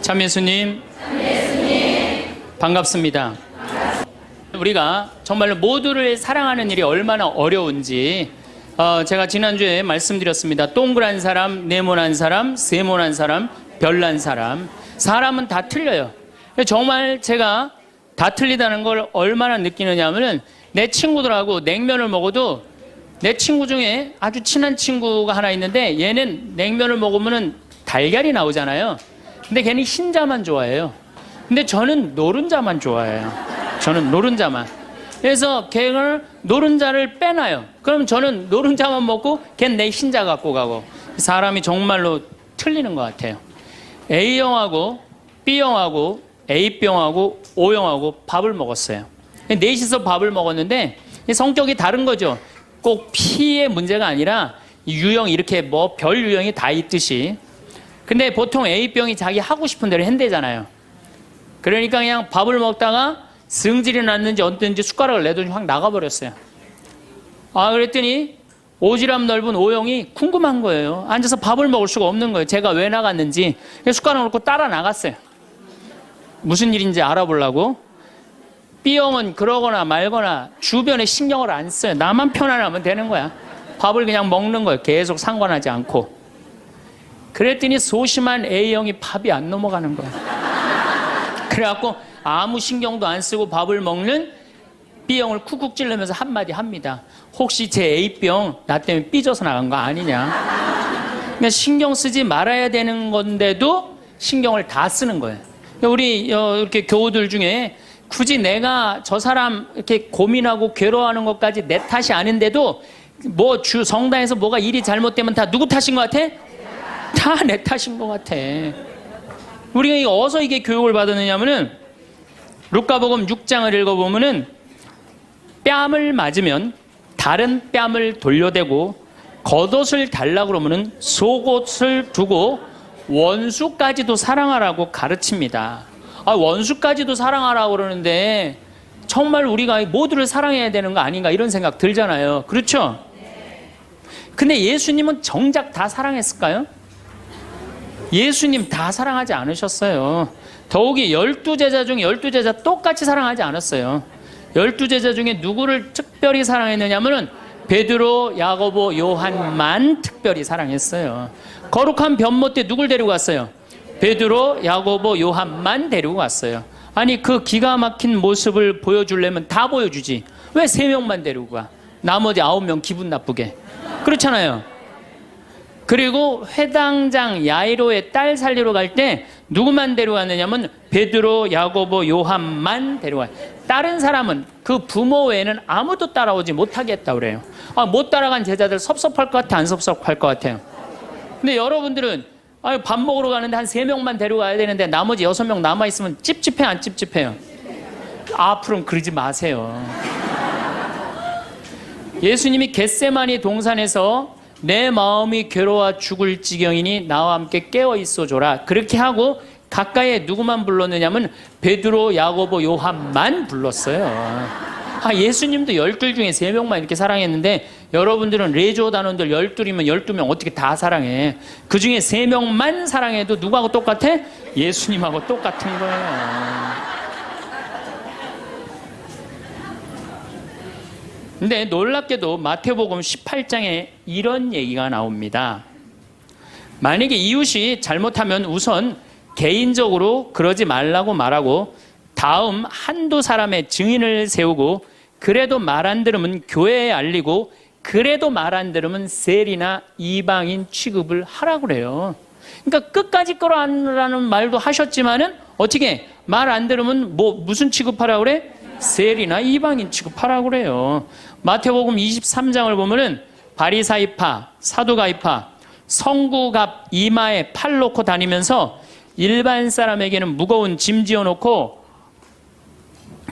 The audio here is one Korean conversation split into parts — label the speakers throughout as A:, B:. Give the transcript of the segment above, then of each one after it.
A: 참 예수님, 반갑습니다. 우리가 정말로 모두를 사랑하는 일이 얼마나 어려운지 제가 지난주에 말씀드렸습니다. 동그란 사람, 네모난 사람, 세모난 사람, 별난 사람. 사람은 다 틀려요. 정말 제가 다 틀리다는 걸 얼마나 느끼느냐 하면은 내 친구들하고 냉면을 먹어도 내 친구 중에 아주 친한 친구가 하나 있는데 얘는 냉면을 먹으면은 달걀이 나오잖아요. 근데 걔는 흰자만 좋아해요. 근데 저는 노른자만 좋아해요. 저는 노른자만. 그래서 걔를 노른자를 빼놔요. 그럼 저는 노른자만 먹고 걔는 내 흰자 갖고 가고. 사람이 정말로 틀리는 것 같아요. A형하고 B형하고 A병하고 O형하고 밥을 먹었어요. 넷이서 밥을 먹었는데 성격이 다른 거죠. 꼭 P의 문제가 아니라 유형 이렇게 뭐 별 유형이 다 있듯이. 근데 보통 A병이 자기 하고 싶은 대로 한대잖아요. 그러니까 그냥 밥을 먹다가 승질이 났는지 어땠는지 숟가락을 내더니 확 나가버렸어요. 그랬더니 오지랖 넓은 O형이 궁금한 거예요. 앉아서 밥을 먹을 수가 없는 거예요. 제가 왜 나갔는지. 숟가락 놓고 따라 나갔어요. 무슨 일인지 알아보려고. B형은 그러거나 말거나 주변에 신경을 안 써요. 나만 편안하면 되는 거야. 밥을 그냥 먹는 거예요. 계속 상관하지 않고. 그랬더니 소심한 A형이 밥이 안 넘어가는 거예요. 그래갖고 아무 신경도 안 쓰고 밥을 먹는 B형을 쿡쿡 찔르면서 한마디 합니다. 혹시 제 A병 나 때문에 삐져서 나간 거 아니냐. 그러니까 신경 쓰지 말아야 되는 건데도 신경을 다 쓰는 거예요. 우리 이렇게 교우들 중에 굳이 내가 저 사람 이렇게 고민하고 괴로워하는 것까지 내 탓이 아닌데도 뭐 성당에서 뭐가 일이 잘못되면 다 누구 탓인 것 같아? 다 내 탓인 것 같아. 우리가 어디서 이게 교육을 받았느냐면은 루카복음 6장을 읽어보면은 뺨을 맞으면 다른 뺨을 돌려대고 겉옷을 달라고 그러면은 속옷을 두고 원수까지도 사랑하라고 가르칩니다. 원수까지도 사랑하라고 그러는데 정말 우리가 모두를 사랑해야 되는 거 아닌가 이런 생각 들잖아요. 그렇죠? 근데 예수님은 정작 다 사랑했을까요? 예수님 다 사랑하지 않으셨어요. 더욱이 12제자 중에 12제자 똑같이 사랑하지 않았어요. 12제자 중에 누구를 특별히 사랑했느냐면은 베드로, 야고보, 요한만 특별히 사랑했어요. 거룩한 변모 때 누굴 데리고 갔어요? 베드로, 야고보, 요한만 데리고 갔어요. 아니 그 기가 막힌 모습을 보여주려면 다 보여주지. 왜 3명만 데리고 가? 나머지 9명 기분 나쁘게. 그렇잖아요. 그리고 회당장 야이로의 딸 살리러 갈 때 누구만 데려갔느냐면 베드로, 야고보, 요한만 데려가요. 다른 사람은 그 부모 외에는 아무도 따라오지 못하겠다고 그래요. 못 따라간 제자들 섭섭할 것 같아, 안 섭섭할 것 같아요? 근데 여러분들은 밥 먹으러 가는데 한 3명만 데려가야 되는데 나머지 6명 남아있으면 찝찝해, 안 찝찝해요? 앞으로는 그러지 마세요. 예수님이 겟세마니 동산에서 내 마음이 괴로워 죽을 지경이니 나와 함께 깨어있어 줘라. 그렇게 하고 가까이에 누구만 불렀느냐면 베드로, 야고보, 요한만 불렀어요. 예수님도 12 중에 3명만 이렇게 사랑했는데 여러분들은 레조 단원들 12이면 12명 어떻게 다 사랑해? 그 중에 3명만 사랑해도 누구하고 똑같아? 예수님하고 똑같은 거예요. 근데 놀랍게도 마태복음 18장에 이런 얘기가 나옵니다. 만약에 이웃이 잘못하면 우선 개인적으로 그러지 말라고 말하고 다음 한두 사람의 증인을 세우고 그래도 말 안 들으면 교회에 알리고 그래도 말 안 들으면 세리나 이방인 취급을 하라고 그래요. 그러니까 끝까지 끌어안으라는 말도 하셨지만은 어떻게 말 안 들으면 무슨 취급하라고 그래? 세리나 이방인 취급하라고 그래요. 마태복음 23장을 보면은 바리사이파, 사두가이파, 성구갑 이마에 팔 놓고 다니면서 일반 사람에게는 무거운 짐 지어놓고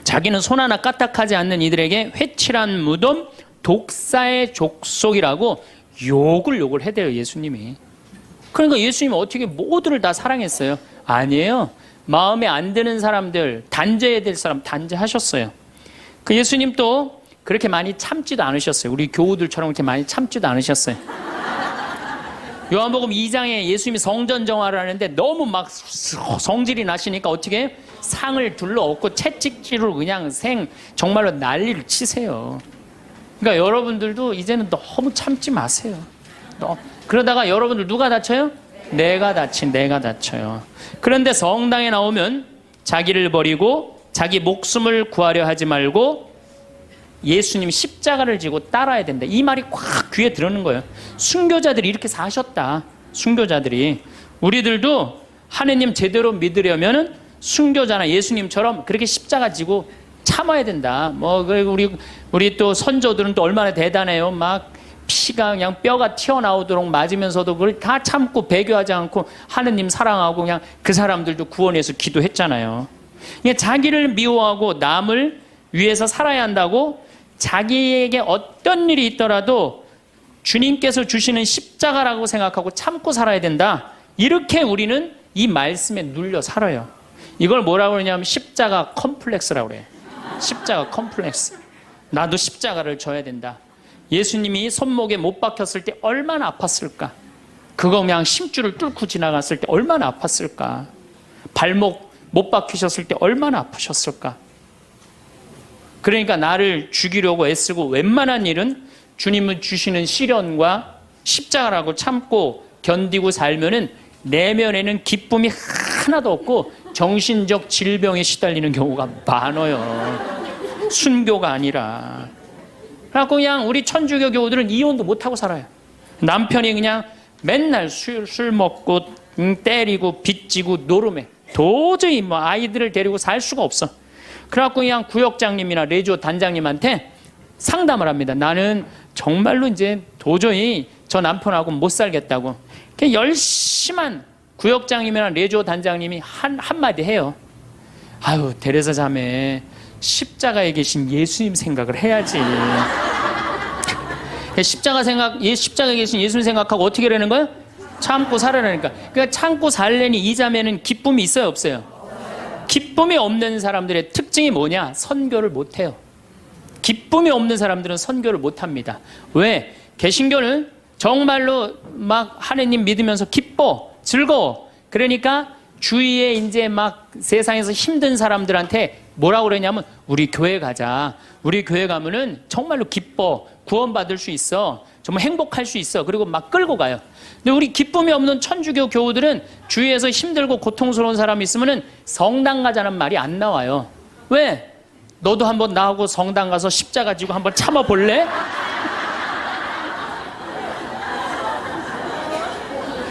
A: 자기는 손 하나 까딱하지 않는 이들에게 회칠한 무덤, 독사의 족속이라고 욕을 해대요, 예수님이. 그러니까 예수님이 어떻게 모두를 다 사랑했어요? 아니에요. 마음에 안 드는 사람들, 단죄해야 될 사람 단죄하셨어요. 그 예수님 또 그렇게 많이 참지도 않으셨어요. 우리 교우들처럼 그렇게 많이 참지도 않으셨어요. 요한복음 2장에 예수님이 성전 정화를 하는데 너무 막 성질이 나시니까 어떻게 해요? 상을 둘러엎고 채찍질로 그냥 정말로 난리를 치세요. 그러니까 여러분들도 이제는 너무 참지 마세요. 그러다가 여러분들 누가 다쳐요? 내가 다쳐요. 그런데 성당에 나오면 자기를 버리고 자기 목숨을 구하려 하지 말고 예수님 십자가를 지고 따라야 된다. 이 말이 꽉 귀에 들어오는 거예요. 순교자들이 이렇게 사셨다. 순교자들이. 우리들도 하느님 제대로 믿으려면은 순교자나 예수님처럼 그렇게 십자가 지고 참아야 된다. 우리 또 선조들은 또 얼마나 대단해요. 막 피가 그냥 뼈가 튀어나오도록 맞으면서도 그걸 다 참고 배교하지 않고 하느님 사랑하고 그냥 그 사람들도 구원해서 기도했잖아요. 자기를 미워하고 남을 위해서 살아야 한다고 자기에게 어떤 일이 있더라도 주님께서 주시는 십자가라고 생각하고 참고 살아야 된다. 이렇게 우리는 이 말씀에 눌려 살아요. 이걸 뭐라고 그러냐면 십자가 컴플렉스라고 그래요. 십자가 컴플렉스. 나도 십자가를 져야 된다. 예수님이 손목에 못 박혔을 때 얼마나 아팠을까? 그거 그냥 심줄을 뚫고 지나갔을 때 얼마나 아팠을까? 발목 못 박히셨을 때 얼마나 아프셨을까? 그러니까 나를 죽이려고 애쓰고 웬만한 일은 주님은 주시는 시련과 십자가라고 참고 견디고 살면은 내면에는 기쁨이 하나도 없고 정신적 질병에 시달리는 경우가 많아요. 순교가 아니라. 그래서 그냥 우리 천주교 교우들은 이혼도 못하고 살아요. 남편이 그냥 맨날 술 먹고 때리고 빚지고 노름해. 도저히 아이들을 데리고 살 수가 없어. 그래갖고 그냥 구역장님이나 레지오 단장님한테 상담을 합니다. 나는 정말로 이제 도저히 저 남편하고 못 살겠다고. 열심한 구역장님이나 레지오 단장님이 한마디 해요. 아유, 데레사 자매, 십자가에 계신 예수님 생각을 해야지. 십자가에 계신 예수님 생각하고 어떻게 하라는 거야? 참고 살아라니까. 그러니까 참고 살려니 이 자매는 기쁨이 있어요, 없어요? 기쁨이 없는 사람들의 특징이 뭐냐? 선교를 못해요. 기쁨이 없는 사람들은 선교를 못합니다. 왜? 개신교는 정말로 막 하느님 믿으면서 기뻐, 즐거워. 그러니까 주위에 이제 막 세상에서 힘든 사람들한테 뭐라고 그러냐면 우리 교회 가자. 우리 교회 가면은 정말로 기뻐, 구원받을 수 있어. 정말 행복할 수 있어. 그리고 막 끌고 가요. 근데 우리 기쁨이 없는 천주교 교우들은 주위에서 힘들고 고통스러운 사람이 있으면은 성당 가자는 말이 안 나와요. 왜? 너도 한번 나하고 성당 가서 십자가 지고 한번 참아볼래?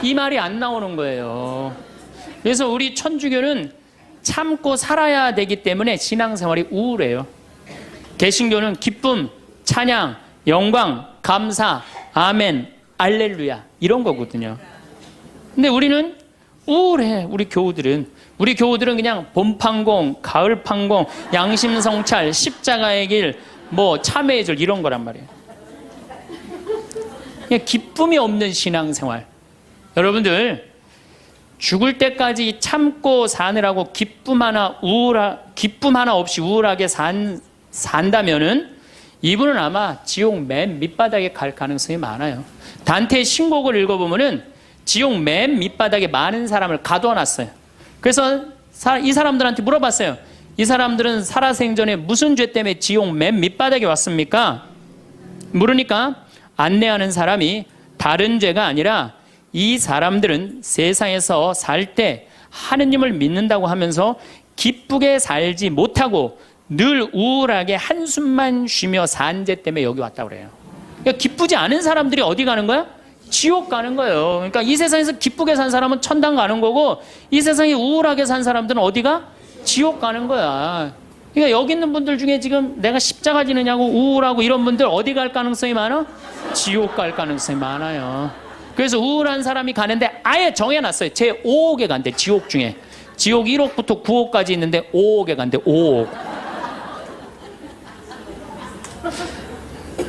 A: 이 말이 안 나오는 거예요. 그래서 우리 천주교는 참고 살아야 되기 때문에 신앙생활이 우울해요. 개신교는 기쁨, 찬양, 영광, 감사, 아멘, 알렐루야 이런 거거든요. 근데 우리는 우울해. 우리 교우들은 그냥 봄판공, 가을판공, 양심성찰, 십자가의 길, 참회의 절 이런 거란 말이에요. 그냥 기쁨이 없는 신앙생활. 여러분들 죽을 때까지 참고 사느라고 기쁨 하나 없이 우울하게 산다면은 이분은 아마 지옥 맨 밑바닥에 갈 가능성이 많아요. 단테의 신곡을 읽어보면은 지옥 맨 밑바닥에 많은 사람을 가둬놨어요. 그래서 이 사람들한테 물어봤어요. 이 사람들은 살아생전에 무슨 죄 때문에 지옥 맨 밑바닥에 왔습니까? 물으니까 안내하는 사람이 다른 죄가 아니라 이 사람들은 세상에서 살 때 하느님을 믿는다고 하면서 기쁘게 살지 못하고 늘 우울하게 한숨만 쉬며 산 죄 때문에 여기 왔다고 그래요. 그러니까 기쁘지 않은 사람들이 어디 가는 거야? 지옥 가는 거예요. 그러니까 이 세상에서 기쁘게 산 사람은 천당 가는 거고 이 세상에 우울하게 산 사람들은 어디가? 지옥 가는 거야. 그러니까 여기 있는 분들 중에 지금 내가 십자가 지느냐고 우울하고 이런 분들 어디 갈 가능성이 많아? 지옥 갈 가능성이 많아요. 그래서 우울한 사람이 가는데 아예 정해놨어요. 제 5억에 간대. 지옥 중에. 지옥 1억부터 9억까지 있는데 5억에 간대. 5억.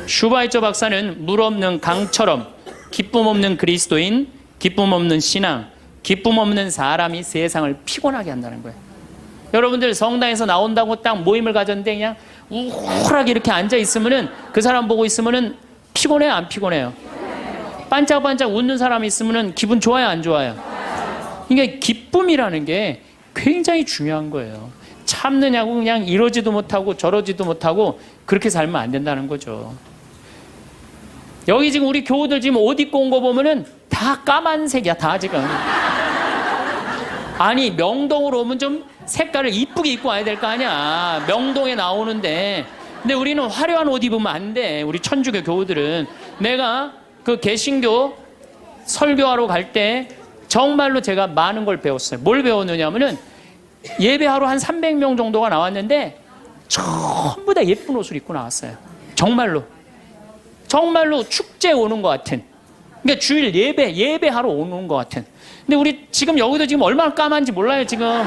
A: 슈바이처 박사는 물 없는 강처럼 기쁨 없는 그리스도인, 기쁨 없는 신앙, 기쁨 없는 사람이 세상을 피곤하게 한다는 거예요. 여러분들 성당에서 나온다고 딱 모임을 가졌는데 그냥 우울하게 이렇게 앉아 있으면은 그 사람 보고 있으면은 피곤해요, 안 피곤해요? 반짝반짝 웃는 사람이 있으면 기분 좋아요, 안 좋아요? 그러니까 기쁨이라는 게 굉장히 중요한 거예요. 참느냐고 그냥 이러지도 못하고 저러지도 못하고 그렇게 살면 안 된다는 거죠. 여기 지금 우리 교우들 지금 옷 입고 온 거 보면은 다 까만색이야, 다 지금. 아니, 명동으로 오면 좀 색깔을 이쁘게 입고 와야 될 거 아니야. 명동에 나오는데. 근데 우리는 화려한 옷 입으면 안 돼. 우리 천주교 교우들은. 내가 그 개신교 설교하러 갈 때 정말로 제가 많은 걸 배웠어요. 뭘 배웠느냐면은 예배하러 한 300명 정도가 나왔는데 전부 다 예쁜 옷을 입고 나왔어요. 정말로. 정말로 축제에 오는 것 같은. 그러니까 주일 예배하러 오는 것 같은. 근데 우리 지금 여기도 지금 얼마나 까만지 몰라요, 지금.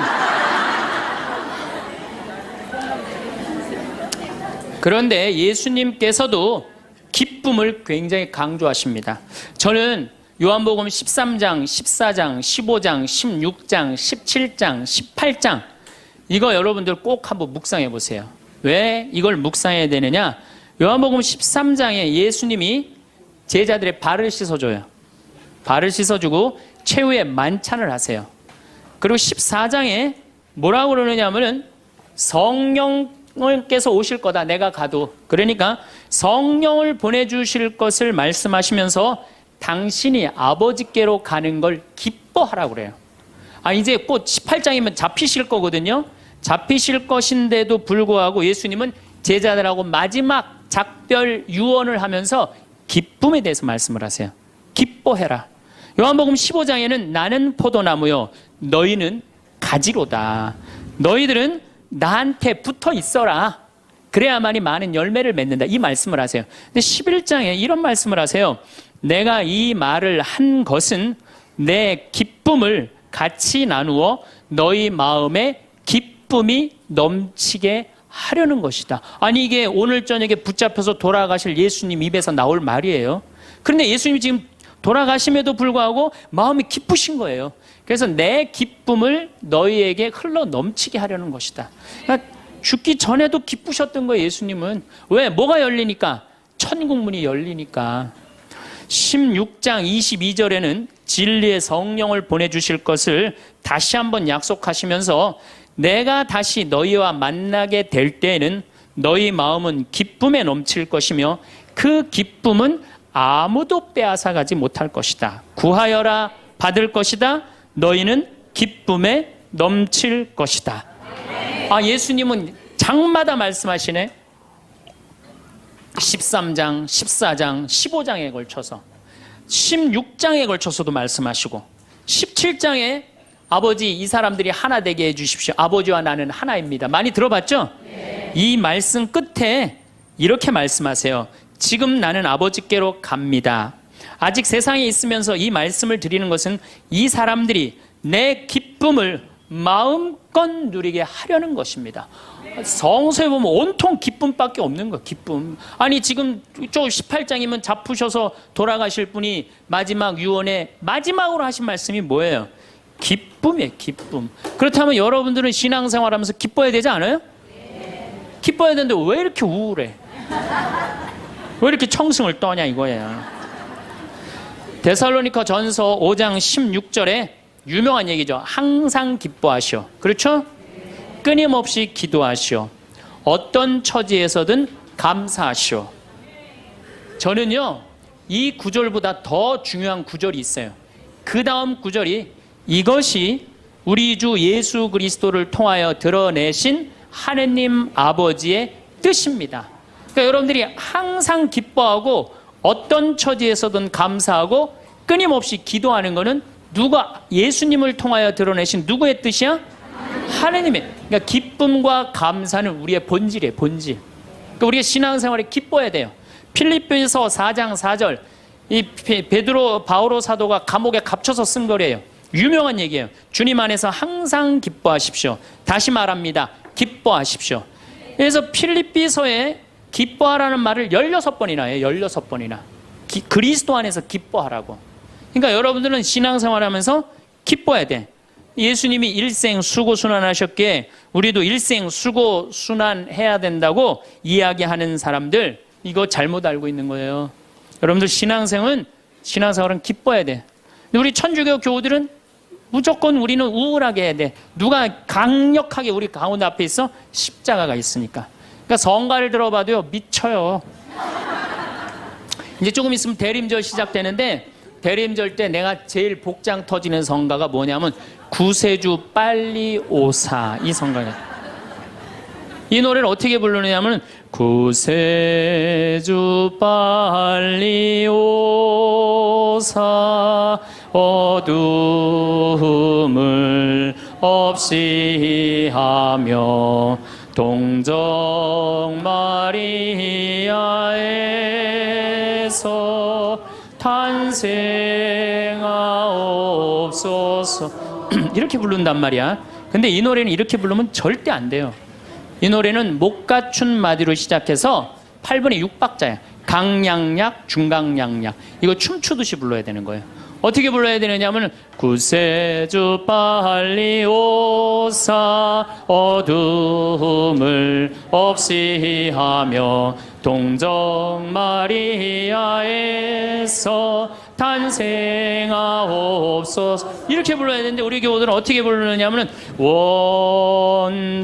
A: 그런데 예수님께서도 기쁨을 굉장히 강조하십니다. 저는 요한복음 13장, 14장, 15장, 16장, 17장, 18장 이거 여러분들 꼭 한번 묵상해 보세요. 왜 이걸 묵상해야 되느냐? 요한복음 13장에 예수님이 제자들의 발을 씻어줘요. 발을 씻어주고 최후의 만찬을 하세요. 그리고 14장에 뭐라고 그러느냐 하면은 성령께서 오실 거다, 내가 가도. 그러니까 성령을 보내주실 것을 말씀하시면서 당신이 아버지께로 가는 걸 기뻐하라고 그래요. 이제 곧 18장이면 잡히실 거거든요. 잡히실 것인데도 불구하고 예수님은 제자들하고 마지막 작별 유언을 하면서 기쁨에 대해서 말씀을 하세요. 기뻐해라. 요한복음 15장에는 나는 포도나무요 너희는 가지로다. 너희들은 나한테 붙어 있어라. 그래야만이 많은 열매를 맺는다. 이 말씀을 하세요. 근데 11장에 이런 말씀을 하세요. 내가 이 말을 한 것은 내 기쁨을 같이 나누어 너희 마음에 기쁨이 넘치게 하려는 것이다. 아니, 이게 오늘 저녁에 붙잡혀서 돌아가실 예수님 입에서 나올 말이에요. 그런데 예수님이 지금 돌아가심에도 불구하고 마음이 기쁘신 거예요. 그래서 내 기쁨을 너희에게 흘러 넘치게 하려는 것이다. 그러니까 죽기 전에도 기쁘셨던 거예요, 예수님은. 왜? 뭐가 열리니까? 천국문이 열리니까. 16장 22절에는 진리의 성령을 보내주실 것을 다시 한번 약속하시면서 내가 다시 너희와 만나게 될 때에는 너희 마음은 기쁨에 넘칠 것이며 그 기쁨은 아무도 빼앗아가지 못할 것이다. 구하여라 받을 것이다. 너희는 기쁨에 넘칠 것이다. 예수님은 장마다 말씀하시네. 13장, 14장, 15장에 걸쳐서 16장에 걸쳐서도 말씀하시고 17장에 아버지 이 사람들이 하나 되게 해주십시오. 아버지와 나는 하나입니다. 많이 들어봤죠? 네. 이 말씀 끝에 이렇게 말씀하세요. 지금 나는 아버지께로 갑니다. 아직 세상에 있으면서 이 말씀을 드리는 것은 이 사람들이 내 기쁨을 마음껏 누리게 하려는 것입니다. 성서에 보면 온통 기쁨밖에 없는 거예요. 기쁨. 아니 지금 저 18장이면 잡으셔서 돌아가실 분이 마지막 유언에 마지막으로 하신 말씀이 뭐예요? 기쁨이에요. 기쁨. 그렇다면 여러분들은 신앙생활하면서 기뻐야 되지 않아요? 기뻐야 되는데 왜 이렇게 우울해? 왜 이렇게 청승을 떠냐 이거예요. 데살로니가 전서 5장 16절에 유명한 얘기죠. 항상 기뻐하시오. 그렇죠? 끊임없이 기도하시오. 어떤 처지에서든 감사하시오. 저는요, 이 구절보다 더 중요한 구절이 있어요. 그 다음 구절이 이것이 우리 주 예수 그리스도를 통하여 드러내신 하느님 아버지의 뜻입니다. 그러니까 여러분들이 항상 기뻐하고 어떤 처지에서든 감사하고 끊임없이 기도하는 것은 누가 예수님을 통하여 드러내신 누구의 뜻이야? 하느님의. 그러니까 기쁨과 감사는 우리의 본질이에요. 본질. 그러니까 우리가 신앙생활에 기뻐야 돼요. 필립보서 4장 4절 이 베드로 바오로 사도가 감옥에 갇혀서 쓴 거래요. 유명한 얘기예요. 주님 안에서 항상 기뻐하십시오. 다시 말합니다. 기뻐하십시오. 그래서 필립비서에 기뻐하라는 말을 16번이나 해요. 16번이나. 그리스도 안에서 기뻐하라고. 그러니까 여러분들은 신앙생활하면서 기뻐야 돼. 예수님이 일생 수고순환하셨기에 우리도 일생 수고순환해야 된다고 이야기하는 사람들 이거 잘못 알고 있는 거예요. 여러분들 신앙생은 신앙생활은 기뻐야 돼. 근데 우리 천주교 교우들은 무조건 우리는 우울하게 해야 돼. 누가 강력하게 우리 가운데 앞에 있어? 십자가가 있으니까. 그러니까 성가를 들어봐도요, 미쳐요. 이제 조금 있으면 대림절 시작되는데, 대림절 때 내가 제일 복장 터지는 성가가 뭐냐면 구세주 빨리 오사, 이 성가예요. 이 노래를 어떻게 부르느냐면 구세주 빨리 오사 어둠을 없이 하며 동정 마리아에서 탄생하옵소서 이렇게 부른단 말이야. 근데 이 노래는 이렇게 부르면 절대 안 돼요. 이 노래는 못 갖춘 마디로 시작해서 8분의 6박자야. 강량약, 중강량약. 이거 춤추듯이 불러야 되는 거예요. 어떻게 불러야 되느냐면 구세주 빨리 오사 어둠을 없이 하며 동정 마리아에서 탄생하옵소서 이렇게 불러야 되는데 우리 교우들은 어떻게 부르느냐면 원조들이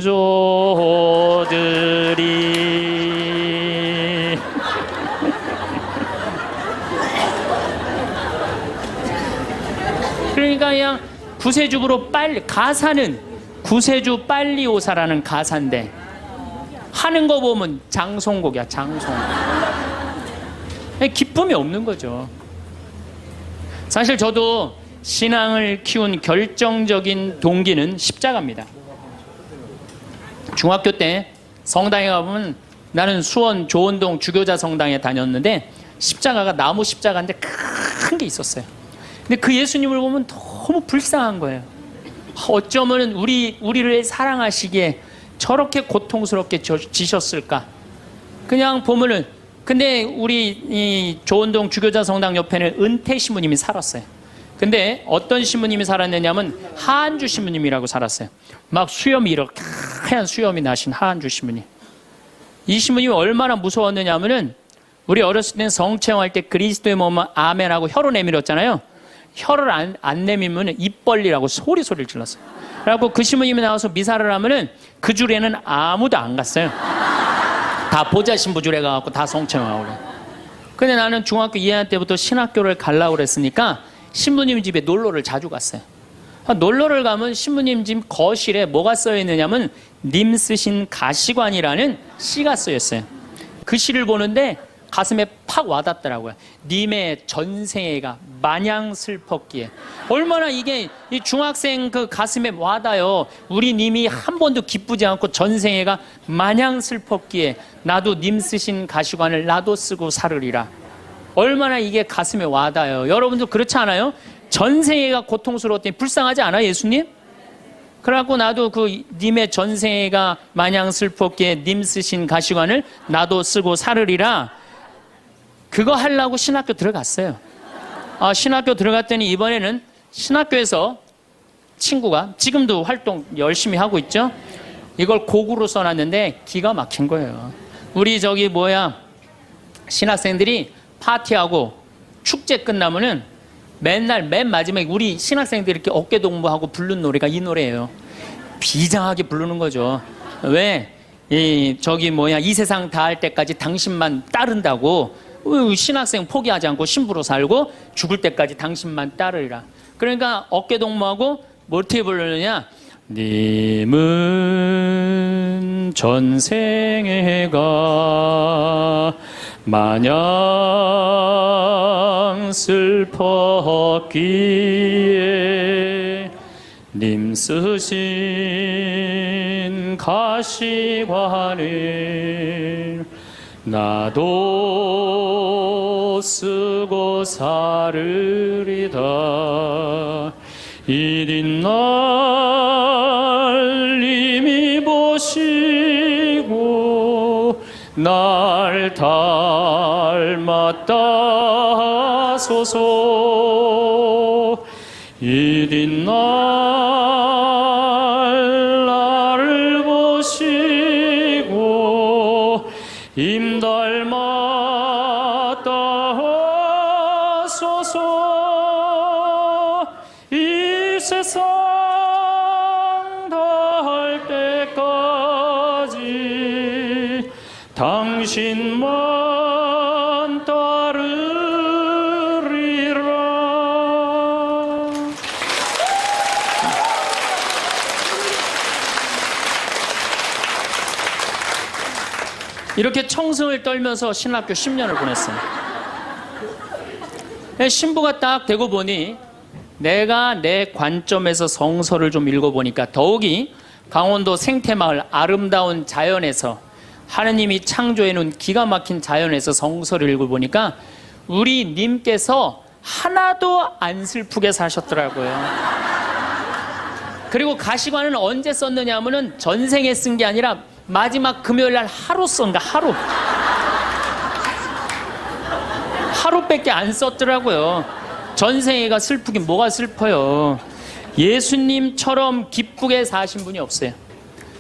A: 그러니까 그냥 구세주부로 빨리 가사는 구세주 빨리 오사라는 가사인데 하는 거 보면 장송곡이야. 장송. 기쁨이 없는 거죠. 사실 저도 신앙을 키운 결정적인 동기는 십자가입니다. 중학교 때 성당에 가보면 나는 수원 조원동 주교자 성당에 다녔는데 십자가가 나무 십자가인데 큰 게 있었어요. 근데 그 예수님을 보면 너무 불쌍한 거예요. 어쩌면 우리를 사랑하시기에 저렇게 고통스럽게 지셨을까? 그냥 보면은 근데 우리 이 조원동 주교자 성당 옆에는 은퇴 신부님이 살았어요. 근데 어떤 신부님이 살았느냐면 하한주 신부님이라고 살았어요. 막 수염이 이렇게 하얀 수염이 나신 하한주 신부님. 이 신부님이 얼마나 무서웠느냐면은 우리 어렸을 땐 성체험할 때 그리스도의 몸은 아멘하고 혀로 내밀었잖아요. 혀를 안 내밀면 입 벌리라고 소리를 질렀어요. 그래갖고 그 신부님이 나와서 미사를 하면은 그 줄에는 아무도 안 갔어요. 다 보자 신부 줄에 가갖고 다 성체험하고 그래. 근데 나는 중학교 2학년 때부터 신학교를 가려고 그랬으니까 신부님 집에 놀러를 자주 갔어요. 놀러를 가면 신부님 집 거실에 뭐가 써있느냐면 님 쓰신 가시관이라는 시가 쓰였어요. 그 시를 보는데 가슴에 팍 와닿더라고요. 님의 전생애가 마냥 슬펐기에. 얼마나 이게 이 중학생 그 가슴에 와닿아요. 우리 님이 한 번도 기쁘지 않고 전생애가 마냥 슬펐기에 나도 님 쓰신 가시관을 나도 쓰고 살으리라. 얼마나 이게 가슴에 와닿아요. 여러분도 그렇지 않아요? 전생애가 고통스러웠더니 불쌍하지 않아요, 예수님? 그래갖고 나도 그 님의 전생애가 마냥 슬펐기에 님 쓰신 가시관을 나도 쓰고 살으리라. 그거 하려고 신학교 들어갔어요. 신학교 들어갔더니 이번에는 신학교에서 친구가 지금도 활동 열심히 하고 있죠. 이걸 곡으로 써놨는데 기가 막힌 거예요. 우리 신학생들이 파티하고 축제 끝나면은 맨날 맨 마지막에 우리 신학생들이 이렇게 어깨 동무하고 부른 노래가 이 노래예요. 비장하게 부르는 거죠. 왜? 이 세상 다 할 때까지 당신만 따른다고 신학생 포기하지 않고 신부로 살고 죽을 때까지 당신만 따르리라. 그러니까 어깨 동무하고 어떻게 부르느냐? 님은 전생애가 마냥 슬펐기에 님 쓰신 가시관을 나도 쓰고 살으리다. 이린 날 님이 보시고 날 닮았다소서. 이린 날 나를 보시고 임 닮았다 하소서. 이 세상 다할 때까지 당신만 따르리라. 이렇게 청승을 떨면서 신학교 10년을 보냈어요. 신부가 딱 되고 보니 내가 내 관점에서 성서를 좀 읽어보니까 더욱이 강원도 생태마을 아름다운 자연에서 하느님이 창조해 놓은 기가 막힌 자연에서 성서를 읽어보니까 우리 님께서 하나도 안 슬프게 사셨더라고요. 그리고 가시관은 언제 썼느냐 하면은 전생에 쓴 게 아니라 마지막 금요일 날 하루 썼는가, 하루밖에 안 썼더라고요. 전생애가 슬프긴 뭐가 슬퍼요. 예수님처럼 기쁘게 사신 분이 없어요.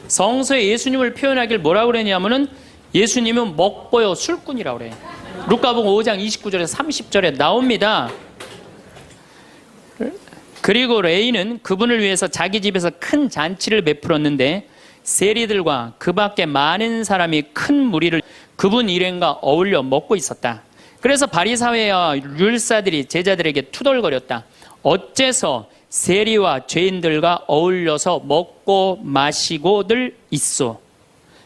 A: 성서에 예수님을 표현하길 뭐라고 그랬냐면은 예수님은 먹보요 술꾼이라고 그래요. 루카복음 5장 29절에서 30절에 나옵니다. 그리고 레이는 그분을 위해서 자기 집에서 큰 잔치를 베풀었는데 세리들과 그 밖에 많은 사람이 큰 무리를 그분 일행과 어울려 먹고 있었다. 그래서 바리사회와 율사들이 제자들에게 투덜거렸다. 어째서 세리와 죄인들과 어울려서 먹고 마시고들 있어.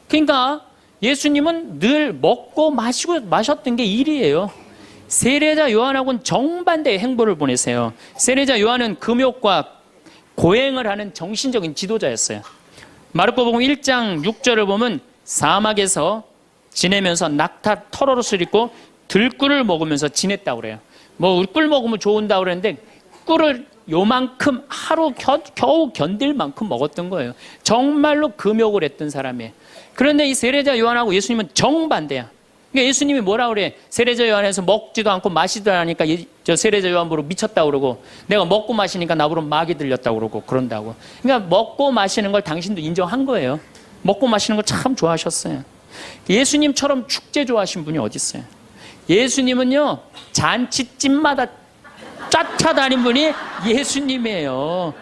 A: 그러니까 예수님은 늘 먹고 마시고 마셨던 게 일이에요. 세례자 요한하고는 정반대의 행보를 보내세요. 세례자 요한은 금욕과 고행을 하는 정신적인 지도자였어요. 마르코복음 1장 6절을 보면 사막에서 지내면서 낙타 털옷을 입고 들꿀을 먹으면서 지냈다고 그래요. 뭐 꿀 먹으면 좋은다고 그랬는데 꿀을 요만큼 하루 겨우 견딜 만큼 먹었던 거예요. 정말로 금욕을 했던 사람이에요. 그런데 이 세례자 요한하고 예수님은 정반대야. 그러니까 예수님이 뭐라고 그래? 세례자 요한에서 먹지도 않고 마시도 않으니까 저 세례자 요한 보러 미쳤다고 그러고, 내가 먹고 마시니까 나보러 마귀 들렸다고 그러고 그런다고. 그러니까 먹고 마시는 걸 당신도 인정한 거예요. 먹고 마시는 걸 참 좋아하셨어요. 예수님처럼 축제 좋아하신 분이 어디 있어요? 예수님은요 잔치집마다 쫓아다닌 분이 예수님이에요.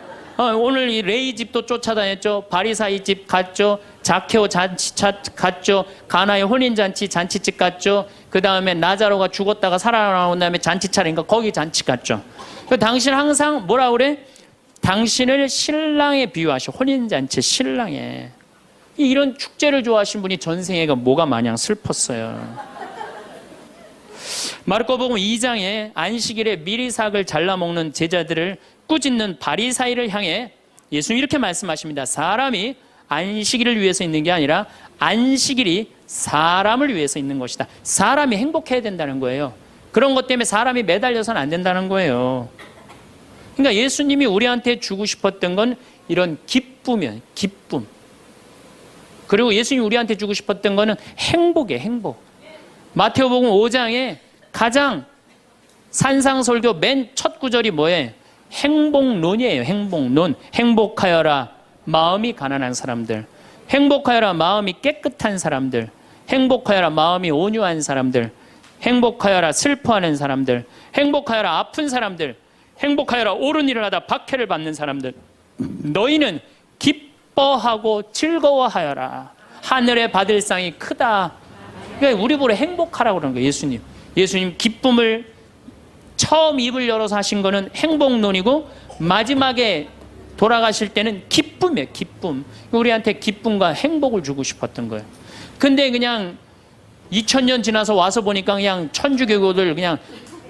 A: 오늘 이 레이 집도 쫓아다녔죠. 바리사이 집 갔죠. 자케오 잔치 갔죠. 가나의 혼인잔치 잔치집 갔죠. 그 다음에 나자로가 죽었다가 살아나온 다음에 잔치 차리니까 거기 잔치 갔죠. 당신 항상 뭐라 그래? 당신을 신랑에 비유하셔. 혼인잔치 신랑에. 이런 축제를 좋아하신 분이 전생애가 뭐가 마냥 슬펐어요. 마르코복음 2장에 안식일에 미리삭을 잘라먹는 제자들을 꾸짖는 바리사이를 향해 예수님이 이렇게 말씀하십니다. 사람이 안식일을 위해서 있는 게 아니라 안식일이 사람을 위해서 있는 것이다. 사람이 행복해야 된다는 거예요. 그런 것 때문에 사람이 매달려서는 안 된다는 거예요. 그러니까 예수님이 우리한테 주고 싶었던 건 이런 기쁨이에요. 기쁨. 그리고 예수님이 우리한테 주고 싶었던 거는 행복이에요. 행복. 마태오복음 5장에 가장 산상설교 맨 첫 구절이 뭐예요? 행복론이에요. 행복론. 행복하여라 마음이 가난한 사람들, 행복하여라 마음이 깨끗한 사람들, 행복하여라 마음이 온유한 사람들, 행복하여라 슬퍼하는 사람들, 행복하여라 아픈 사람들, 행복하여라 옳은 일을 하다 박해를 받는 사람들. 너희는 기뻐하고 즐거워하여라. 하늘에 받을 상이 크다. 그러니까 우리 보러 행복하라고 그러는 거예요. 예수님 기쁨을 처음 입을 열어서 하신 거는 행복론이고 마지막에 돌아가실 때는 기쁨이에요. 기쁨. 우리한테 기쁨과 행복을 주고 싶었던 거예요. 근데 그냥 2000년 지나서 와서 보니까 그냥 천주교교들 그냥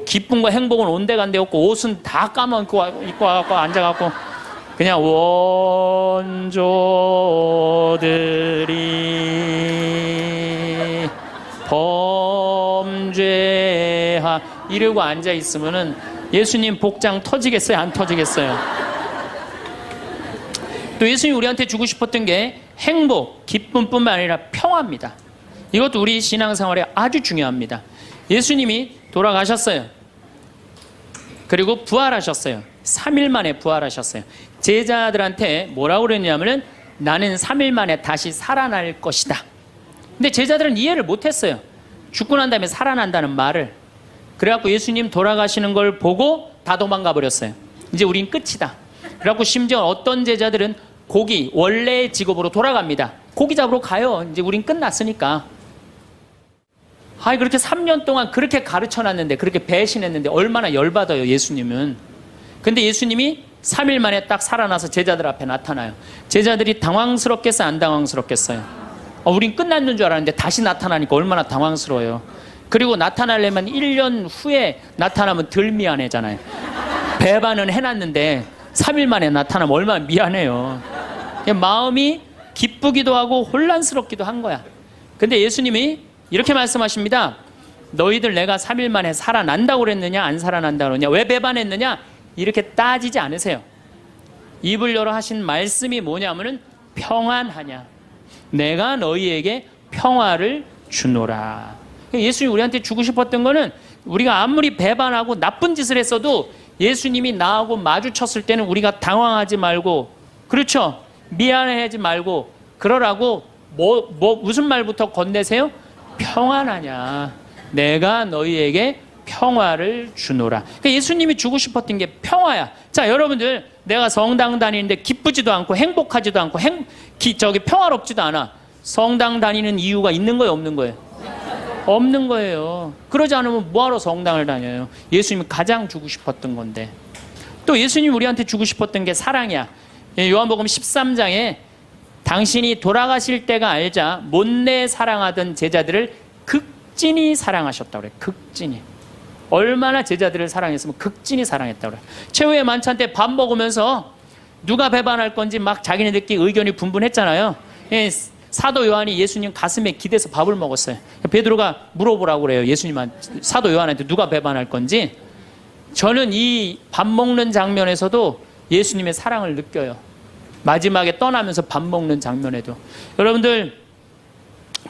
A: 기쁨과 행복은 온데간데 없고 옷은 다 까만입고 와갖고 앉아갖고 그냥 원조들이 범죄하 이러고 앉아 있으면은 예수님 복장 터지겠어요? 안 터지겠어요? 또 예수님이 우리한테 주고 싶었던 게 행복, 기쁨뿐만 아니라 평화입니다. 이것도 우리 신앙생활에 아주 중요합니다. 예수님이 돌아가셨어요. 그리고 부활하셨어요. 3일 만에 부활하셨어요. 제자들한테 뭐라고 그랬냐면은 나는 3일 만에 다시 살아날 것이다. 근데 제자들은 이해를 못했어요. 죽고 난 다음에 살아난다는 말을. 그래갖고 예수님 돌아가시는 걸 보고 다 도망가 버렸어요. 이제 우린 끝이다. 그래갖고 심지어 어떤 제자들은 고기, 원래의 직업으로 돌아갑니다. 고기 잡으러 가요. 이제 우린 끝났으니까. 아이, 그렇게 3년 동안 그렇게 가르쳐 놨는데, 그렇게 배신했는데, 얼마나 열받아요, 예수님은. 근데 예수님이 3일 만에 딱 살아나서 제자들 앞에 나타나요. 제자들이 당황스럽겠어요, 안 당황스럽겠어요? 우린 끝났는 줄 알았는데 다시 나타나니까 얼마나 당황스러워요. 그리고 나타나려면 1년 후에 나타나면 덜 미안해잖아요. 배반은 해놨는데 3일 만에 나타나면 얼마나 미안해요. 마음이 기쁘기도 하고 혼란스럽기도 한 거야. 근데 예수님이 이렇게 말씀하십니다. 너희들 내가 3일 만에 살아난다고 그랬느냐, 안 살아난다고 그랬느냐, 왜 배반했느냐, 이렇게 따지지 않으세요. 입을 열어 하신 말씀이 뭐냐면은 평안하냐, 내가 너희에게 평화를 주노라. 예수님이 우리한테 주고 싶었던 거는, 우리가 아무리 배반하고 나쁜 짓을 했어도 예수님이 나하고 마주쳤을 때는 우리가 당황하지 말고, 그렇죠, 미안해하지 말고 그러라고 무슨 말부터 건네세요? 평안하냐, 내가 너희에게 평화를 주노라. 그러니까 예수님이 주고 싶었던 게 평화야. 자, 여러분들, 내가 성당 다니는데 기쁘지도 않고 행복하지도 않고 평화롭지도 않아. 성당 다니는 이유가 있는 거예요, 없는 거예요? 없는 거예요. 그러지 않으면 뭐하러 성당을 다녀요? 예수님이 가장 주고 싶었던 건데. 또 예수님이 우리한테 주고 싶었던 게 사랑이야. 요한복음 13장에 당신이 돌아가실 때가 알자 못내 사랑하던 제자들을 극진히 사랑하셨다고 그래. 극진히. 얼마나 제자들을 사랑했으면 극진히 사랑했다고 그래. 최후의 만찬 때 밥 먹으면서 누가 배반할 건지 막 자기네들끼리 의견이 분분했잖아요. 사도 요한이 예수님 가슴에 기대서 밥을 먹었어요. 베드로가 물어보라고 그래요. 예수님한테, 사도 요한한테 누가 배반할 건지. 저는 이 밥 먹는 장면에서도 예수님의 사랑을 느껴요. 마지막에 떠나면서 밥 먹는 장면에도. 여러분들,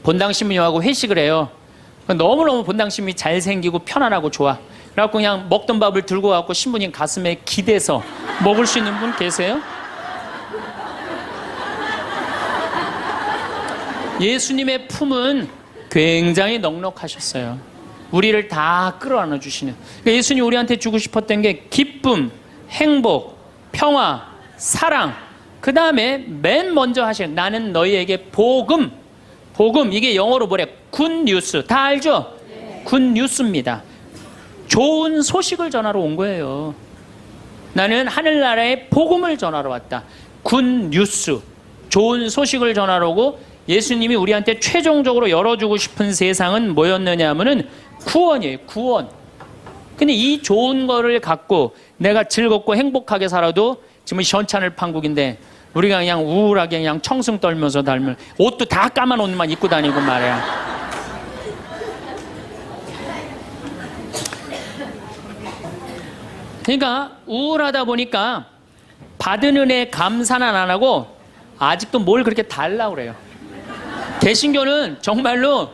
A: 본당신부님하고 회식을 해요. 너무너무 본당신부님이 잘생기고 편안하고 좋아. 그래갖고 그냥 먹던 밥을 들고 가고 신부님 가슴에 기대서 먹을 수 있는 분 계세요? 예수님의 품은 굉장히 넉넉하셨어요. 우리를 다 끌어안아 주시는. 그러니까 예수님이 우리한테 주고 싶었던 게 기쁨, 행복, 평화, 사랑. 그 다음에 맨 먼저 하신, 나는 너희에게 복음. 복음, 이게 영어로 뭐래? 굿뉴스. 다 알죠? 굿뉴스입니다. 좋은 소식을 전하러 온 거예요. 나는 하늘나라의 복음을 전하러 왔다. 굿뉴스. 좋은 소식을 전하러 오고, 예수님이 우리한테 최종적으로 열어주고 싶은 세상은 뭐였느냐 하면은 구원이에요. 구원. 근데 이 좋은 거를 갖고 내가 즐겁고 행복하게 살아도, 지금 현찬을 판국인데 우리가 그냥 우울하게 그냥 청승 떨면서 닮은, 옷도 다 까만 옷만 입고 다니고 말이야. 그러니까 우울하다 보니까 받은 은혜 감사는 안 하고 아직도 뭘 그렇게 달라고 그래요. 개신교는 정말로,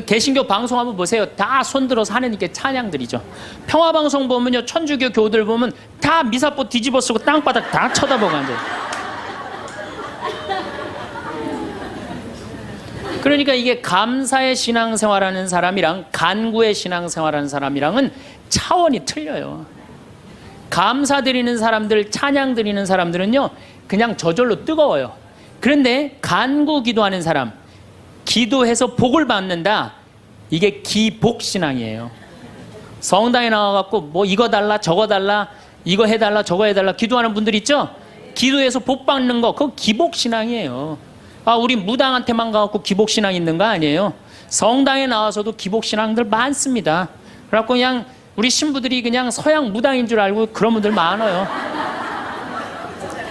A: 개신교 방송 한번 보세요. 다 손들어서 하느님께 찬양드리죠. 평화방송 보면요, 천주교 교들 보면 다 미사포 뒤집어 쓰고 땅바닥 다 쳐다보고 앉아요. 그러니까 이게 감사의 신앙생활하는 사람이랑 간구의 신앙생활하는 사람이랑은 차원이 틀려요. 감사드리는 사람들, 찬양드리는 사람들은요, 그냥 저절로 뜨거워요. 그런데 간구 기도하는 사람, 기도해서 복을 받는다, 이게 기복신앙이에요. 성당에 나와갖고 뭐 이거 달라 저거 달라, 이거 해달라 저거 해달라 기도하는 분들 있죠? 기도해서 복 받는 거, 그거 기복신앙이에요. 우리 무당한테만 가갖고 기복신앙 있는 거 아니에요. 성당에 나와서도 기복신앙들 많습니다. 그래갖고 그냥 우리 신부들이 그냥 서양 무당인 줄 알고 그런 분들 많아요.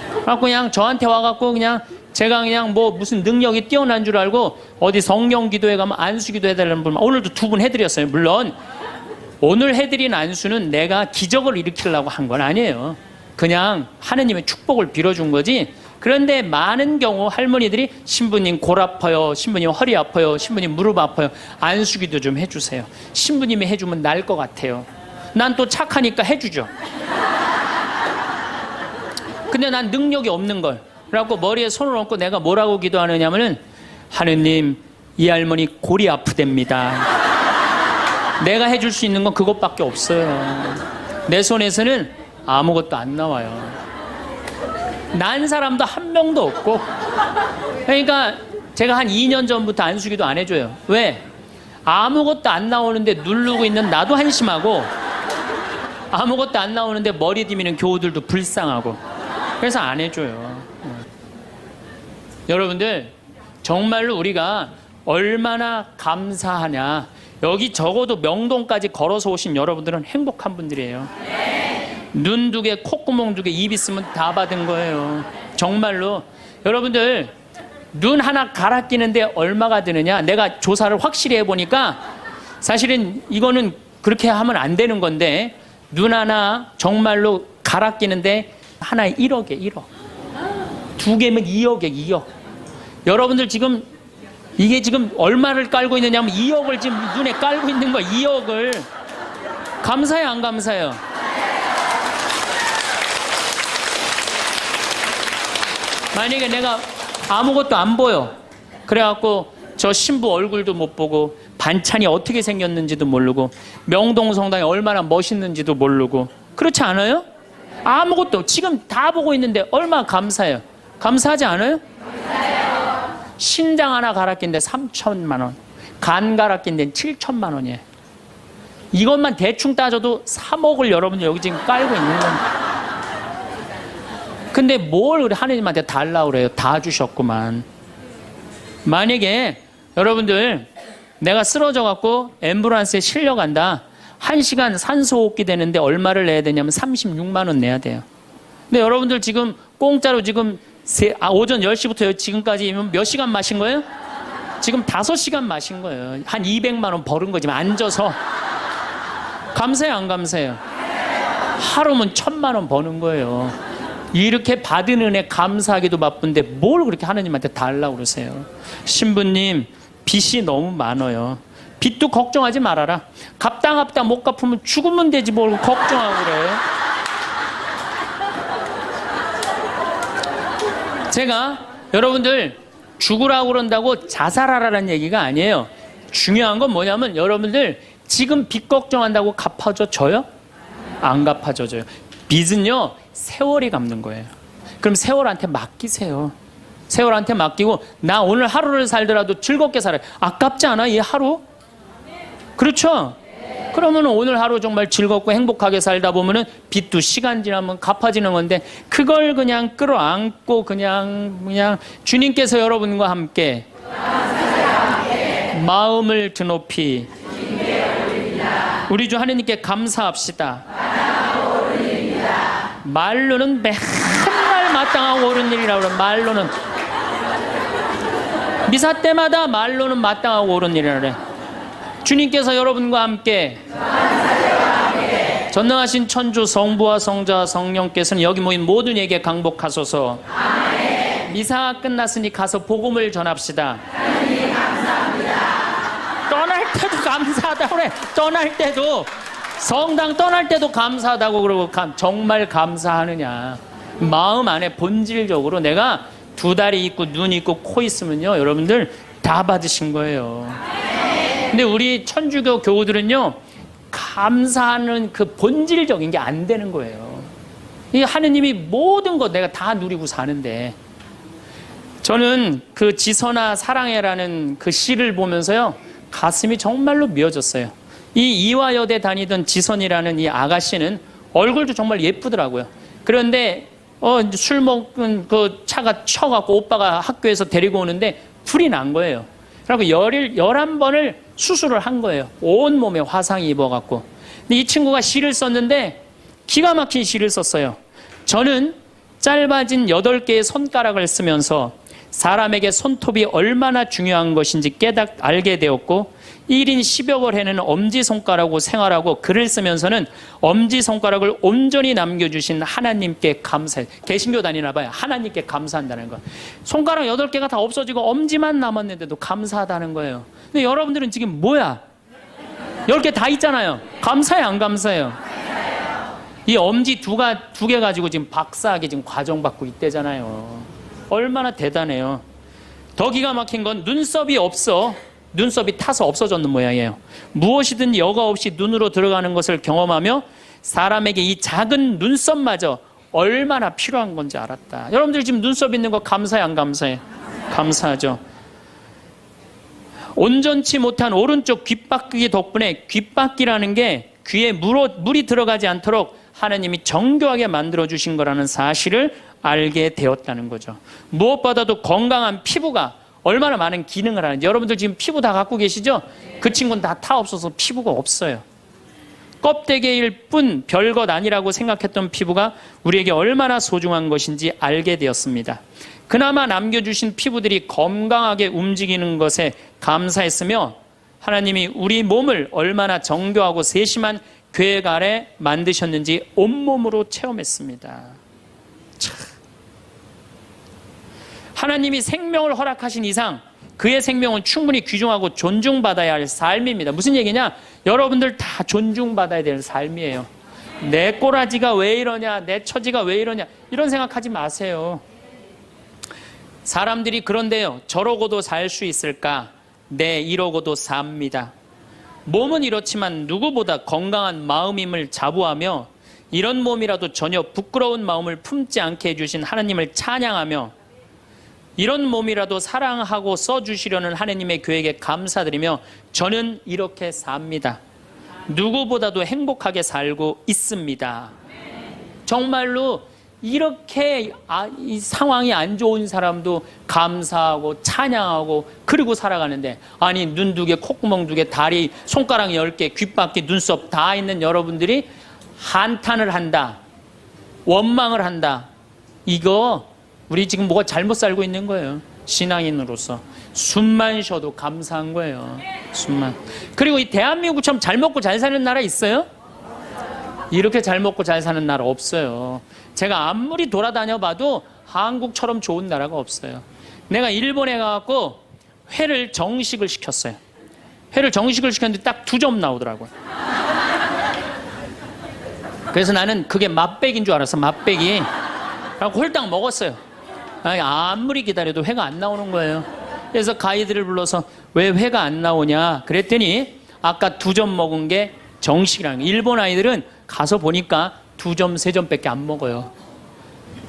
A: 그래갖고 그냥 저한테 와갖고 그냥 제가 그냥 뭐 무슨 능력이 뛰어난 줄 알고 어디 성령 기도회 가면 안수 기도 해달라는 분, 오늘도 2분 해드렸어요. 물론 오늘 해드린 안수는 내가 기적을 일으키려고 한 건 아니에요. 그냥 하느님의 축복을 빌어준 거지. 그런데 많은 경우 할머니들이 신부님 골 아파요, 신부님 허리 아파요, 신부님 무릎 아파요, 안수기도 좀 해주세요. 신부님이 해주면 나을 것 같아요. 난 또 착하니까 해주죠. 근데 난 능력이 없는 걸. 그래갖고 머리에 손을 얹고 내가 뭐라고 기도하느냐면은, 하느님, 이 할머니 골이 아프답니다. 내가 해줄 수 있는 건 그것밖에 없어요. 내 손에서는 아무것도 안 나와요. 난 사람도 한 명도 없고. 그러니까 제가 한 2년 전부터 안수기도 안 해줘요. 왜? 아무것도 안 나오는데 누르고 있는 나도 한심하고, 아무것도 안 나오는데 머리 디미는 교우들도 불쌍하고. 그래서 안 해줘요. 여러분들, 정말로 우리가 얼마나 감사하냐. 여기 적어도 명동까지 걸어서 오신 여러분들은 행복한 분들이에요. 눈 2개, 콧구멍 2개, 입 있으면 다 받은 거예요. 정말로. 여러분들, 눈 하나 갈아 끼는데 얼마가 드느냐? 내가 조사를 확실히 해보니까 사실은 이거는 그렇게 하면 안 되는 건데, 눈 하나 정말로 갈아 끼는데 하나에 1억에 1억. 2개면 2억에 2억. 여러분들 지금 이게 지금 얼마를 깔고 있느냐면 2억을 지금 눈에 깔고 있는 거야. 2억을. 감사해요, 안 감사해요? 만약에 내가 아무것도 안 보여. 그래갖고 저 신부 얼굴도 못 보고 반찬이 어떻게 생겼는지도 모르고 명동 성당이 얼마나 멋있는지도 모르고 그렇지 않아요? 아무것도 지금 다 보고 있는데 얼마나 감사해요. 감사하지 않아요? 감사해요. 신장 하나 갈아 낀데 3천만 원, 간 갈아 낀데 7천만 원이에요. 이것만 대충 따져도 3억을 여러분들 여기 지금 깔고 있는 겁니다. 근데 뭘 우리 하느님한테 달라고 그래요? 다 주셨구만. 만약에 여러분들 내가 쓰러져 갖고 앰뷸런스에 실려간다. 1시간 산소호흡기 되는데 얼마를 내야 되냐면 36만 원 내야 돼요. 근데 여러분들 지금 공짜로 지금 오전 10시부터 지금까지 몇 시간 마신 거예요? 지금 5시간 마신 거예요. 한 200만 원 벌은 거지. 앉아서. 감사해요, 안 감사해요? 하루면 1,000만 원 버는 거예요. 이렇게 받은 은혜 감사하기도 바쁜데 뭘 그렇게 하느님한테 달라고 그러세요? 신부님, 빚이 너무 많아요. 빚도 걱정하지 말아라. 갚다 못 갚으면 죽으면 되지 뭘 걱정하고 그래. 제가 여러분들 죽으라고 그런다고 자살하라는 얘기가 아니에요. 중요한 건 뭐냐면 여러분들 지금 빚 걱정한다고 갚아줘요? 안 갚아줘요. 빚은요 세월이 갚는 거예요. 그럼 세월한테 맡기세요. 세월한테 맡기고 나 오늘 하루를 살더라도 즐겁게 살아요. 아깝지 않아 이 하루? 그렇죠? 그러면 오늘 하루 정말 즐겁고 행복하게 살다 보면은 빚도 시간 지나면 갚아지는 건데 그걸 그냥 끌어안고 그냥 주님께서 여러분과 함께 마음을 드높이 우리 주 하느님께 감사합시다. 말로는 맨날 마땅하고 옳은 일이라고 그래. 말로는 미사 때마다 말로는 마땅하고 옳은 일이라고 그래. 주님께서 여러분과 함께 전능하신 천주 성부와 성자와 성령께서는 여기 모인 모든 이에게 강복하소서. 아멘. 미사가 끝났으니 가서 복음을 전합시다. 하나님 감사합니다. 떠날 때도 감사하다고 그래. 떠날 때도 성당 떠날 때도 감사하다고 그러고 정말 감사하느냐. 마음 안에 본질적으로 내가 2다리 있고 눈 있고 코 있으면요 여러분들 다 받으신 거예요. 근데 우리 천주교 교우들은요 감사하는 그 본질적인 게 안 되는 거예요. 이 하느님이 모든 거 내가 다 누리고 사는데 저는 그 지선아 사랑해라는 그 시를 보면서요 가슴이 정말로 미어졌어요. 이 이화여대 다니던 지선이라는 이 아가씨는 얼굴도 정말 예쁘더라고요. 그런데 술 먹은 그 차가 쳐갖고 오빠가 학교에서 데리고 오는데 불이 난 거예요. 그리고 11번을 수술을 한 거예요. 온몸에 화상이 입어갖고. 근데 이 친구가 시를 썼는데 기가 막힌 시를 썼어요. 저는 짧아진 8개의 손가락을 쓰면서 사람에게 손톱이 얼마나 중요한 것인지 알게 되었고 1인 10여 해는 엄지손가락으로 생활하고 글을 쓰면서는 엄지손가락을 온전히 남겨주신 하나님께 감사해. 개신교 다니나 봐요. 하나님께 감사한다는 거. 손가락 8개가 다 없어지고 엄지만 남았는데도 감사하다는 거예요. 근데 여러분들은 지금 뭐야? 10개 다 있잖아요. 감사해 안 감사해요? 이 엄지 2개 가지고 지금 박사학위 지금 과정받고 있대잖아요. 얼마나 대단해요. 더 기가 막힌 건 눈썹이 없어. 눈썹이 타서 없어졌는 모양이에요. 무엇이든 여과 없이 눈으로 들어가는 것을 경험하며 사람에게 이 작은 눈썹마저 얼마나 필요한 건지 알았다. 여러분들 지금 눈썹 있는 거 감사해, 안 감사해? 감사하죠. 온전치 못한 오른쪽 귓바퀴 덕분에 귓바퀴라는 게 귀에 물이 들어가지 않도록 하나님이 정교하게 만들어주신 거라는 사실을 알게 되었다는 거죠. 무엇보다도 건강한 피부가 얼마나 많은 기능을 하는지. 여러분들 지금 피부 다 갖고 계시죠? 그 친구는 다 타 없어서 피부가 없어요. 껍데기일 뿐 별것 아니라고 생각했던 피부가 우리에게 얼마나 소중한 것인지 알게 되었습니다. 그나마 남겨주신 피부들이 건강하게 움직이는 것에 감사했으며 하나님이 우리 몸을 얼마나 정교하고 세심한 계획 아래 만드셨는지 온몸으로 체험했습니다. 참. 하나님이 생명을 허락하신 이상 그의 생명은 충분히 귀중하고 존중받아야 할 삶입니다. 무슨 얘기냐? 여러분들 다 존중받아야 될 삶이에요. 내 꼬라지가 왜 이러냐, 내 처지가 왜 이러냐, 이런 생각하지 마세요. 사람들이 그런데요, 저러고도 살 수 있을까? 네, 이러고도 삽니다. 몸은 이렇지만 누구보다 건강한 마음임을 자부하며 이런 몸이라도 전혀 부끄러운 마음을 품지 않게 해주신 하나님을 찬양하며 이런 몸이라도 사랑하고 써주시려는 하나님의 계획에 감사드리며 저는 이렇게 삽니다. 누구보다도 행복하게 살고 있습니다. 정말로 이렇게 이 상황이 안 좋은 사람도 감사하고 찬양하고 그리고 살아가는데, 아니 눈 2개, 콧구멍 2개, 다리, 손가락 10개, 귓바퀴, 눈썹 다 있는 여러분들이 한탄을 한다, 원망을 한다. 이거 우리 지금 뭐가 잘못 살고 있는 거예요. 신앙인으로서 숨만 쉬어도 감사한 거예요. 숨만. 그리고 이 대한민국처럼 잘 먹고 잘 사는 나라 있어요? 이렇게 잘 먹고 잘 사는 나라 없어요. 제가 아무리 돌아다녀 봐도 한국처럼 좋은 나라가 없어요. 내가 일본에 가갖고 회를 정식을 시켰어요. 회를 정식을 시켰는데 딱 2점 나오더라고요. 그래서 나는 그게 맛백인 줄 알았어. 맛백이. 그래서 홀딱 먹었어요. 아무리 기다려도 회가 안 나오는 거예요. 그래서 가이드를 불러서 왜 회가 안 나오냐 그랬더니 아까 2점 먹은 게 정식이라는 거예요. 일본 아이들은 가서 보니까 2점, 3점밖에 안 먹어요.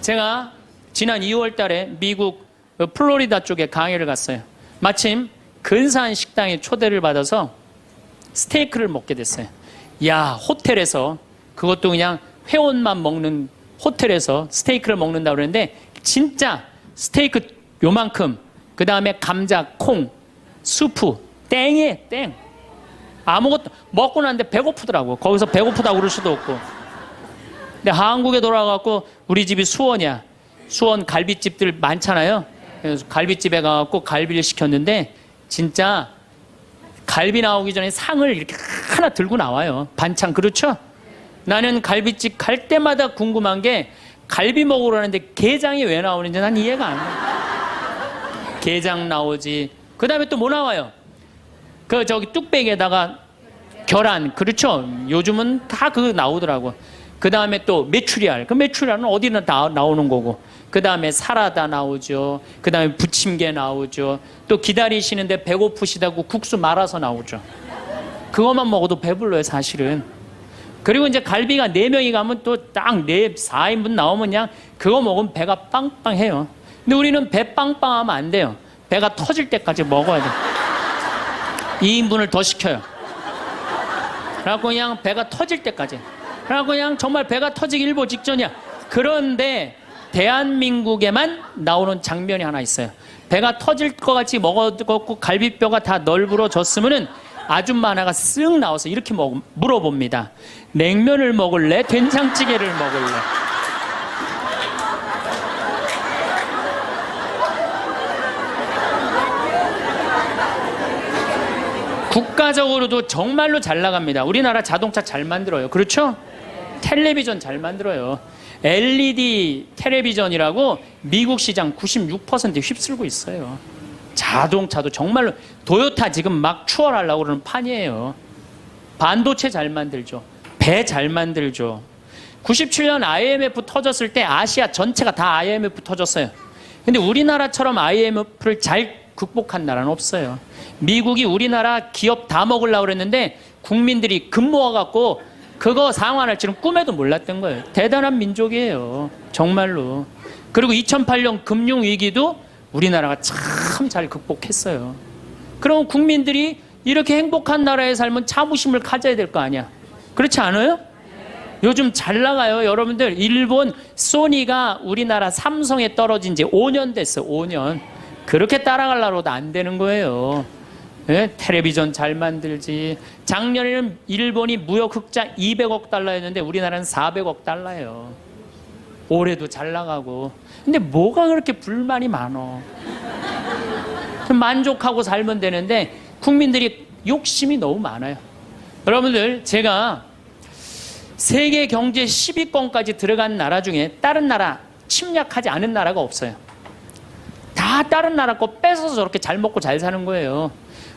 A: 제가 지난 2월 달에 미국 플로리다 쪽에 강의를 갔어요. 마침 근사한 식당에 초대를 받아서 스테이크를 먹게 됐어요. 야, 호텔에서, 그것도 그냥 회원만 먹는 호텔에서 스테이크를 먹는다고 그러는데 진짜 스테이크 요만큼, 그 다음에 감자, 콩, 수프, 땡이에요, 땡. 아무것도 먹고 났는데 배고프더라고. 거기서 배고프다고 그럴 수도 없고. 근데 한국에 돌아가갖고 우리 집이 수원이야. 수원 갈비집들 많잖아요. 그래서 갈비집에 가갖고 갈비를 시켰는데 진짜 갈비 나오기 전에 상을 이렇게 하나 들고 나와요. 반찬. 그렇죠? 나는 갈비집 갈 때마다 궁금한 게 갈비 먹으러 가는데 게장이 왜 나오는지 난 이해가 안 돼. 게장 나오지. 그 다음에 또 뭐 나와요? 저기 뚝배기에다가 계란. 그렇죠? 요즘은 다 그거 나오더라고. 그 다음에 또 메추리알. 그 메추리알은 어디나 다 나오는 거고. 그 다음에 사라다 나오죠. 그 다음에 부침개 나오죠. 또 기다리시는데 배고프시다고 국수 말아서 나오죠. 그것만 먹어도 배불러요, 사실은. 그리고 이제 갈비가 4명이 가면 또 딱 4인분 나오면 그냥 그거 먹으면 배가 빵빵해요. 근데 우리는 배 빵빵하면 안 돼요. 배가 터질 때까지 먹어야 돼요. 2인분을 더 시켜요. 그래갖고 그냥 배가 터질 때까지. 그래갖고 그냥 정말 배가 터지기 일보 직전이야. 그런데 대한민국에만 나오는 장면이 하나 있어요. 배가 터질 것 같이 먹었고 갈비뼈가 다 널브러졌으면은 아줌마 하나가 쓱 나와서 이렇게 물어봅니다. 냉면을 먹을래? 된장찌개를 먹을래? 국가적으로도 정말로 잘 나갑니다. 우리나라 자동차 잘 만들어요. 그렇죠? 텔레비전 잘 만들어요. LED 텔레비전이라고 미국 시장 96% 휩쓸고 있어요. 자동차도 정말로 도요타 지금 막 추월하려고 그러는 판이에요. 반도체 잘 만들죠. 배 잘 만들죠. 97년 IMF 터졌을 때 아시아 전체가 다 IMF 터졌어요. 근데 우리나라처럼 IMF를 잘 극복한 나라는 없어요. 미국이 우리나라 기업 다 먹으려고 그랬는데 국민들이 금 모아갖고 그거 상환할 줄은 꿈에도 몰랐던 거예요. 대단한 민족이에요. 정말로. 그리고 2008년 금융위기도 우리나라가 참 잘 극복했어요. 그럼 국민들이 이렇게 행복한 나라에 살면 자부심을 가져야 될 거 아니야. 그렇지 않아요? 요즘 잘 나가요. 여러분들 일본 소니가 우리나라 삼성에 떨어진 지 5년 됐어. 5년. 그렇게 따라가려고도 안 되는 거예요. 예? 텔레비전 잘 만들지. 작년에는 일본이 무역 흑자 200억 달러였는데 우리나라는 400억 달러예요. 올해도 잘 나가고. 근데 뭐가 그렇게 불만이 많어. 만족하고 살면 되는데 국민들이 욕심이 너무 많아요. 여러분들 제가 세계 경제 10위권까지 들어간 나라 중에 다른 나라 침략하지 않은 나라가 없어요. 다 다른 나라 거 뺏어서 저렇게 잘 먹고 잘 사는 거예요.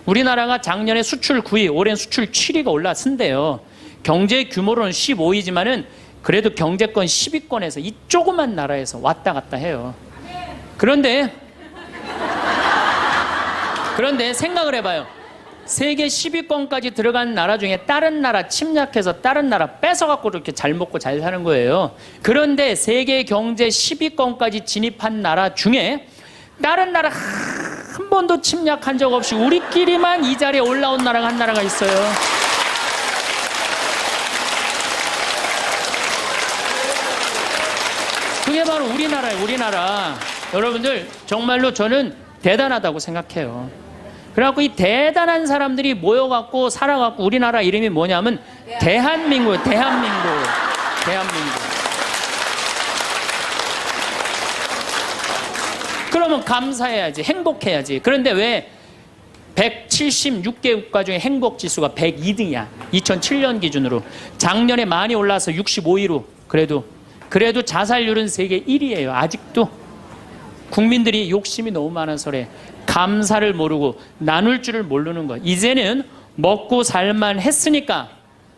A: 우리나라가 작년에 수출 9위, 올해는 수출 7위가 올랐는데요. 경제 규모로는 15위지만은 그래도 경제권 10위권에서 이 조그만 나라에서 왔다 갔다 해요. 그런데 생각을 해봐요. 세계 10위권까지 들어간 나라 중에 다른 나라 침략해서 다른 나라 뺏어갖고 이렇게 잘 먹고 잘 사는 거예요. 그런데 세계 경제 10위권까지 진입한 나라 중에 다른 나라 한 번도 침략한 적 없이 우리끼리만 이 자리에 올라온 나라가 한 나라가 있어요. 그게 바로 우리나라예요. 우리나라. 여러분들 정말로 저는 대단하다고 생각해요. 그래갖고 이 대단한 사람들이 모여갖고 살아갖고 우리나라 이름이 뭐냐면 대한민국이에요. 대한민국. 그러면 감사해야지. 행복해야지. 그런데 왜 176개 국가 중에 행복지수가 102등이야. 2007년 기준으로. 작년에 많이 올라서 65위로. 그래도 자살률은 세계 1위예요. 아직도. 국민들이 욕심이 너무 많아서 그래. 감사를 모르고 나눌 줄을 모르는 거예요. 이제는 먹고 살만 했으니까,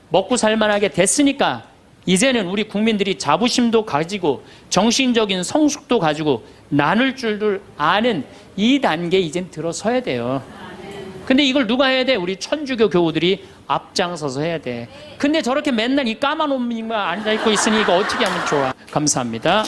A: 먹고 살만하게 됐으니까 이제는 우리 국민들이 자부심도 가지고 정신적인 성숙도 가지고 나눌 줄을 아는 이 단계에 이젠 들어서야 돼요. 근데 이걸 누가 해야 돼? 우리 천주교 교우들이 앞장서서 해야 돼. 근데 저렇게 맨날 이 까만 옷만 앉아있고 있으니 이거 어떻게 하면 좋아? 감사합니다.